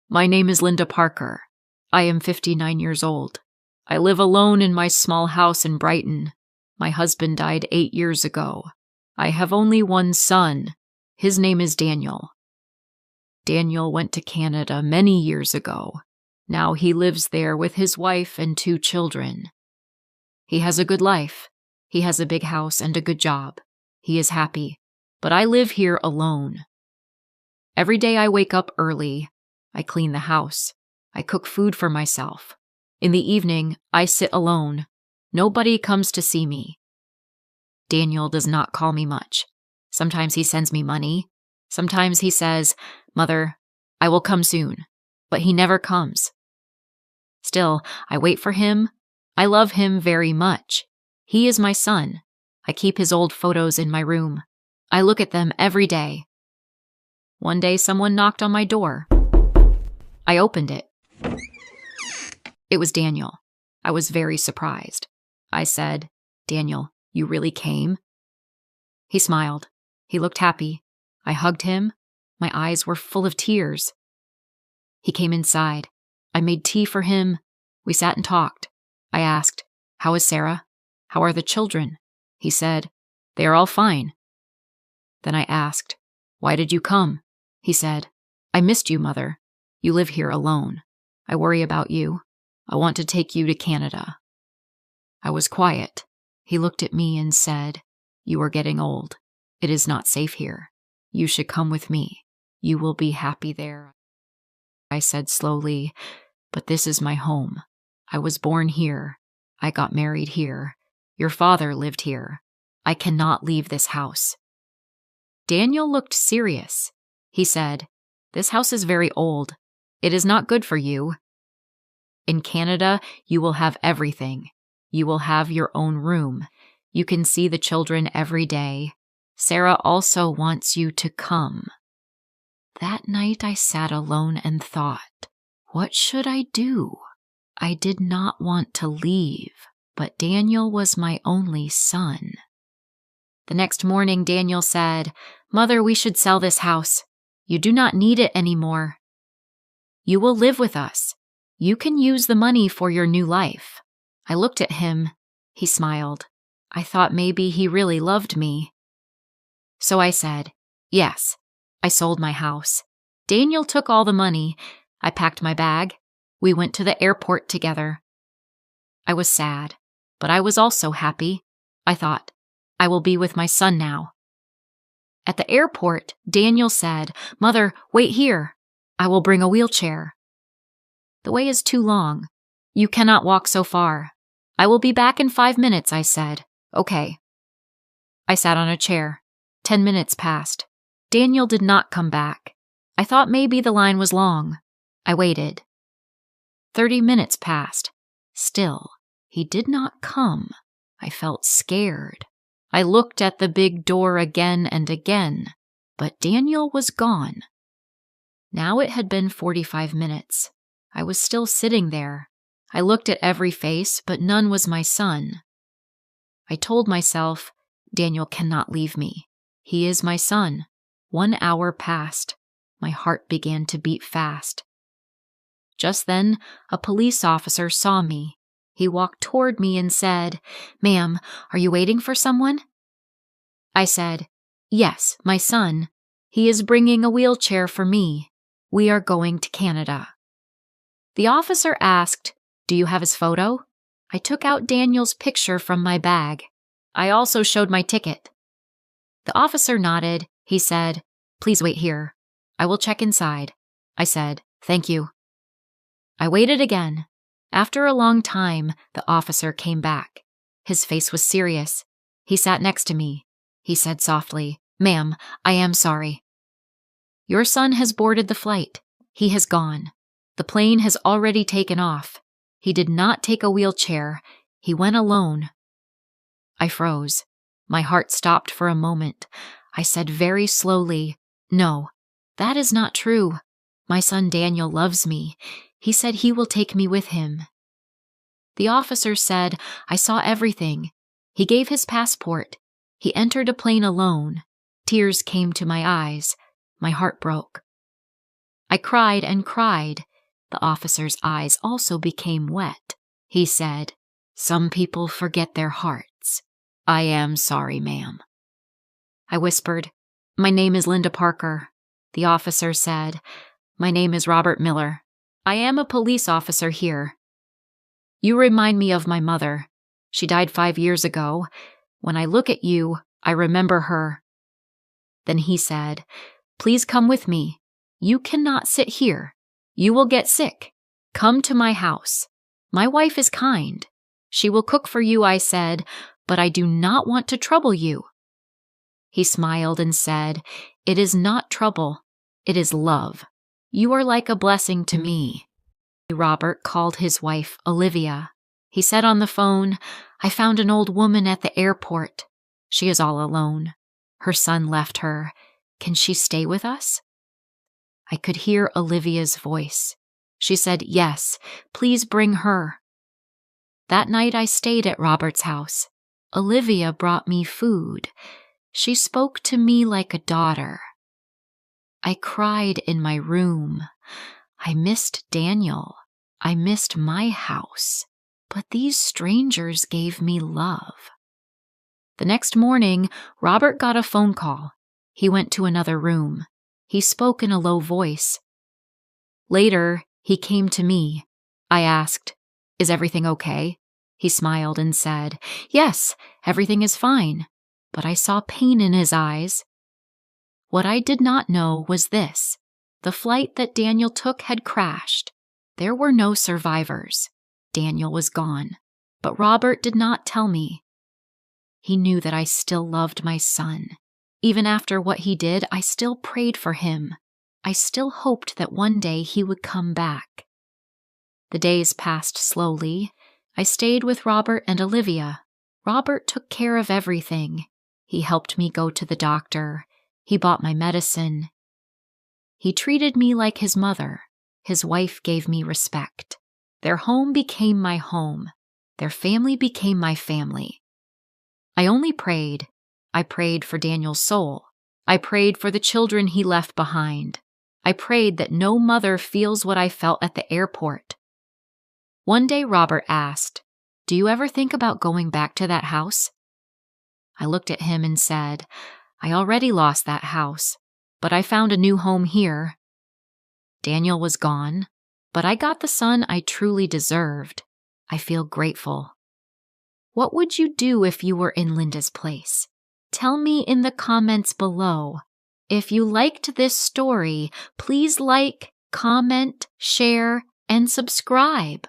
My name is Linda Parker. I am 59 years old. I live alone in my small house in Brighton. My husband died 8 years ago. I have only one son. His name is Daniel. Daniel went to Canada many years ago. Now he lives there with his wife and 2 children. He has a good life. He has a big house and a good job. He is happy, but I live here alone. Every day I wake up early. I clean the house. I cook food for myself. In the evening, I sit alone. Nobody comes to see me. Daniel does not call me much. Sometimes he sends me money. Sometimes he says, "Mother, I will come soon," but he never comes. Still, I wait for him. I love him very much. He is my son. I keep his old photos in my room. I look at them every day. One day someone knocked on my door. I opened it. It was Daniel. I was very surprised. I said, "Daniel, you really came?" He smiled. He looked happy. I hugged him. My eyes were full of tears. He came inside. I made tea for him. We sat and talked. I asked, "How is Sarah? How are the children?" He said, "They are all fine." Then I asked, "Why did you come?" He said, "I missed you, Mother. You live here alone. I worry about you. I want to take you to Canada." I was quiet. He looked at me and said, "You are getting old. It is not safe here. You should come with me. You will be happy there." I said slowly, "But this is my home. I was born here. I got married here. Your father lived here. I cannot leave this house." Daniel looked serious. He said, "This house is very old. It is not good for you. In Canada, you will have everything. You will have your own room. You can see the children every day. Sarah also wants you to come." That night I sat alone and thought, what should I do? I did not want to leave, but Daniel was my only son. The next morning, Daniel said, "Mother, we should sell this house. You do not need it anymore. You will live with us. You can use the money for your new life." I looked at him. He smiled. I thought maybe he really loved me. So I said, "Yes." I sold my house. Daniel took all the money. I packed my bag. We went to the airport together. I was sad, but I was also happy. I thought, I will be with my son now. At the airport, Daniel said, "Mother, wait here. I will bring a wheelchair." "The way is too long. You cannot walk so far." "I will be back in 5 minutes," I said. "Okay." I sat on a chair. 10 minutes passed. Daniel did not come back. I thought maybe the line was long. I waited. 30 minutes passed. Still, he did not come. I felt scared. I looked at the big door again and again, but Daniel was gone. Now it had been 45 minutes. I was still sitting there. I looked at every face, but none was my son. I told myself, Daniel cannot leave me. He is my son. 1 hour passed. My heart began to beat fast. Just then, a police officer saw me. He walked toward me and said, "Ma'am, are you waiting for someone?" I said, "Yes, my son. He is bringing a wheelchair for me. We are going to Canada." The officer asked, "Do you have his photo?" I took out Daniel's picture from my bag. I also showed my ticket. The officer nodded. He said, "Please wait here. I will check inside." I said, "Thank you." I waited again. After a long time, the officer came back. His face was serious. He sat next to me. He said softly, "Ma'am, I am sorry. Your son has boarded the flight. He has gone. The plane has already taken off. He did not take a wheelchair. He went alone." I froze. My heart stopped for a moment. I said very slowly, "No, that is not true. My son Daniel loves me. He said he will take me with him." The officer said, "I saw everything." He gave his passport. He entered a plane alone. Tears came to my eyes. My heart broke. I cried and cried. The officer's eyes also became wet. He said, "Some people forget their hearts. I am sorry, ma'am." I whispered, "My name is Linda Parker." The officer said, "My name is Robert Miller. I am a police officer here. You remind me of my mother. She died 5 years ago. When I look at you, I remember her." Then he said, "Please come with me. You cannot sit here. You will get sick. Come to my house. My wife is kind. She will cook for you," I said, "but I do not want to trouble you." He smiled and said, "It is not trouble. It is love. You are like a blessing to me." Robert called his wife Olivia. He said on the phone, "I found an old woman at the airport. She is all alone. Her son left her. Can she stay with us?" I could hear Olivia's voice. She said, "Yes, please bring her." That night I stayed at Robert's house. Olivia brought me food. She spoke to me like a daughter. I cried in my room. I missed Daniel. I missed my house. But these strangers gave me love. The next morning, Robert got a phone call. He went to another room. He spoke in a low voice. Later, he came to me. I asked, "Is everything okay?" He smiled and said, "Yes, everything is fine." But I saw pain in his eyes. What I did not know was this. The flight that Daniel took had crashed. There were no survivors. Daniel was gone. But Robert did not tell me. He knew that I still loved my son. Even after what he did, I still prayed for him. I still hoped that one day he would come back. The days passed slowly. I stayed with Robert and Olivia. Robert took care of everything. He helped me go to the doctor. He bought my medicine. He treated me like his mother. His wife gave me respect. Their home became my home. Their family became my family. I only prayed. I prayed for Daniel's soul. I prayed for the children he left behind. I prayed that no mother feels what I felt at the airport. One day Robert asked, "Do you ever think about going back to that house?" I looked at him and said, "I already lost that house, but I found a new home here." Daniel was gone, but I got the son I truly deserved. I feel grateful. What would you do if you were in Linda's place? Tell me in the comments below. If you liked this story, please like, comment, share, and subscribe.